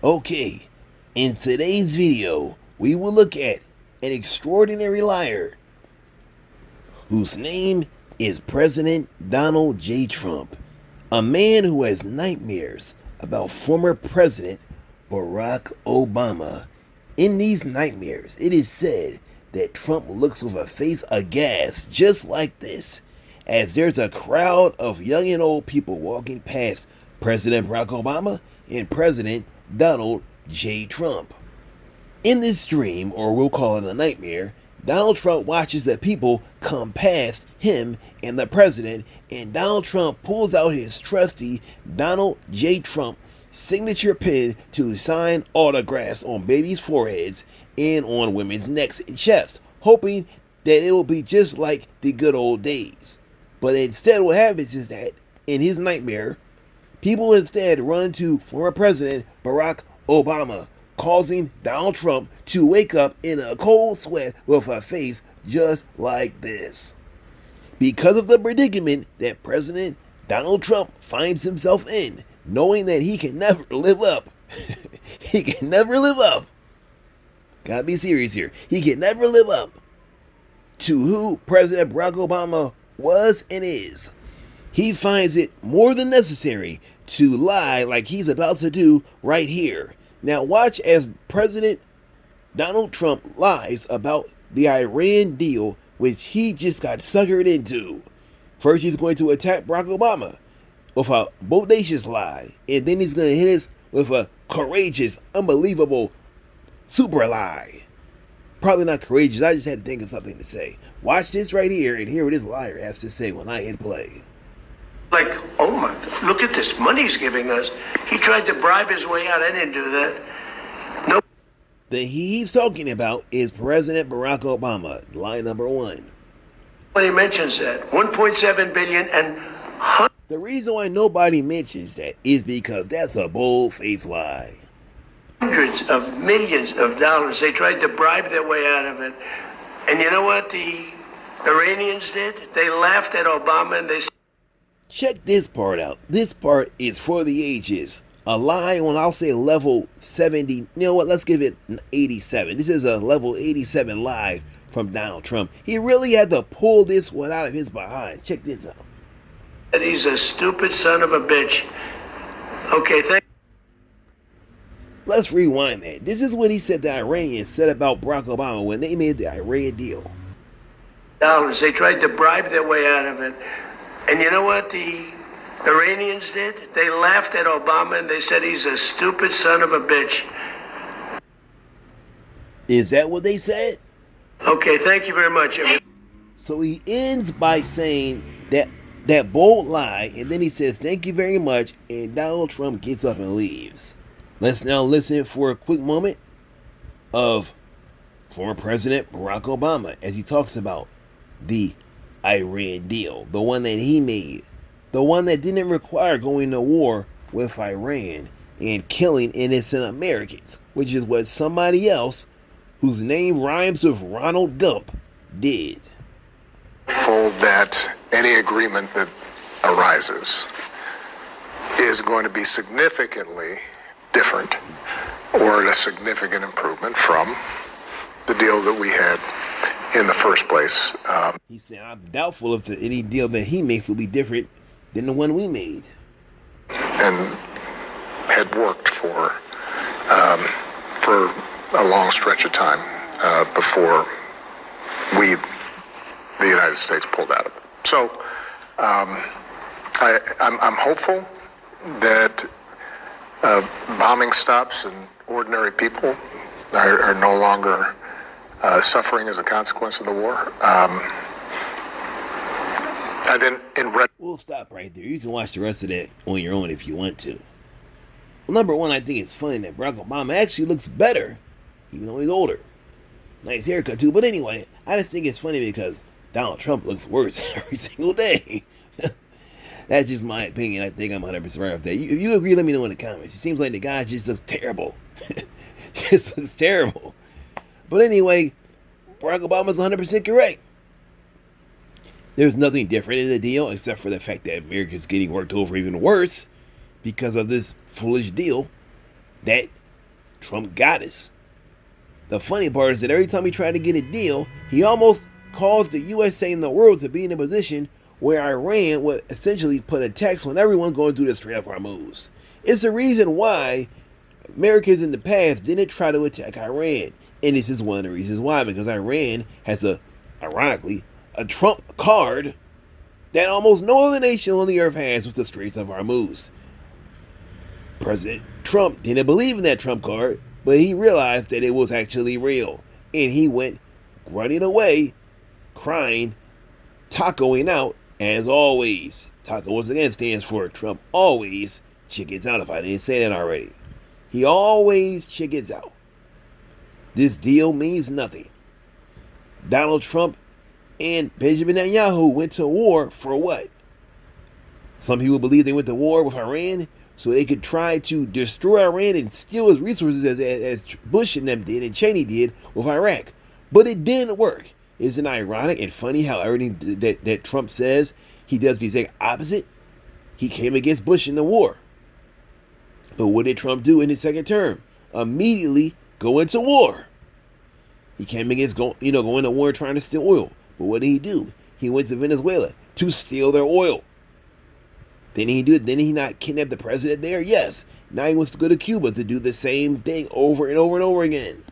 Okay, in today's video, we will look at an extraordinary liar whose name is President Donald J. Trump, a man who has nightmares about former President Barack Obama. In these nightmares, it is said that Trump looks with a face aghast just like this, as there's a crowd of young and old people walking past President Barack Obama and President Donald J. Trump. In this dream, or we'll call it a nightmare, Donald Trump watches the people come past him and the president, and Donald Trump pulls out his trusty Donald J. Trump signature pen to sign autographs on babies' foreheads and on women's necks and chests, hoping that it will be just like the good old days. But instead what happens is that, in his nightmare, people instead run to former President Barack Obama, causing Donald Trump to wake up in a cold sweat with a face just like this. Because of the predicament that President Donald Trump finds himself in, knowing that he can never live up, gotta be serious here, he can never live up to who President Barack Obama was and is. He finds it more than necessary to lie like he's about to do right here. Now watch as President Donald Trump lies about the Iran deal, which he just got suckered into. First he's going to attack Barack Obama with a bodacious lie, and then he's going to hit us with a courageous, unbelievable, super lie. Probably not courageous, I just had to think of something to say. Watch this right here and hear what this liar has to say when I hit play. Like, oh my God, look at this money he's giving us. He tried to bribe his way out. I didn't do that. No. The he's talking about is President Barack Obama, lie number one. When he mentions that, 1.7 billion and the reason why nobody mentions that is because that's a bold-faced lie. hundreds of millions of dollars. They tried to bribe their way out of it. And you know what the Iranians did? They laughed at Obama and they said, check this part out. This part is for the ages. A lie on, I'll say, level 70. You know what? Let's give it 87. This is a level 87 lie from Donald Trump. He really had to pull this one out of his behind. Check this out. he's a stupid son of a bitch. Okay, Let's rewind that. This is what he said the Iranians said about Barack Obama when they made the Iran deal. dollars. They tried to bribe their way out of it. And you know what the Iranians did? They laughed at Obama and they said he's a stupid son of a bitch. Is that what they said? Okay, thank you very much. So he ends by saying that bold lie, and then he says thank you very much, and Donald Trump gets up and leaves. Let's now listen for a quick moment of former President Barack Obama as he talks about the Iran deal, the one that he made, the one that didn't require going to war with Iran and killing innocent Americans, which is what somebody else whose name rhymes with Ronald Gump did. Fold that any agreement that arises is going to be significantly different or a significant improvement from the deal that we had in the first place. He said, I'm doubtful if any deal that he makes will be different than the one we made. And had worked for a long stretch of time before the United States pulled out of it. So I'm hopeful that bombing stops and ordinary people are no longer suffering as a consequence of the war. And then we'll stop right there. You can watch the rest of that on your own if you want to. Well, number one, I think it's funny that Barack Obama actually looks better, even though he's older. Nice haircut too. But anyway, I just think it's funny because Donald Trump looks worse every single day. That's just my opinion. I think I'm 100% right with that. If you agree, let me know in the comments. It seems like the guy just looks terrible. Just looks terrible. But anyway, Barack Obama's 100% correct. There's nothing different in the deal except for the fact that America's getting worked over even worse because of this foolish deal that Trump got us. The funny part is that every time he tried to get a deal, he almost caused the USA and the world to be in a position where Iran would essentially put a tax on everyone going through the Strait of Hormuz. It's the reason why Americans in the past didn't try to attack Iran. And this is one of the reasons why, because Iran has ironically, a Trump card that almost no other nation on the earth has with the Straits of Hormuz. President Trump didn't believe in that Trump card, but he realized that it was actually real. And he went running away, crying, tacoing out, as always. Taco once again stands for Trump always chickens out, if I didn't say that already. He always chickens out. This deal means nothing. Donald Trump and Benjamin Netanyahu went to war for what? Some people believe they went to war with Iran so they could try to destroy Iran and steal his resources as Bush and them did and Cheney did with Iraq. But it didn't work. Isn't it ironic and funny how everything that Trump says, he does the exact opposite? He came against Bush in the war. But what did Trump do in his second term? Immediately go into war. He came against going to war trying to steal oil. But what did he do? He went to Venezuela to steal their oil. Didn't he not kidnap the president there? Yes. Now he wants to go to Cuba to do the same thing over and over and over again.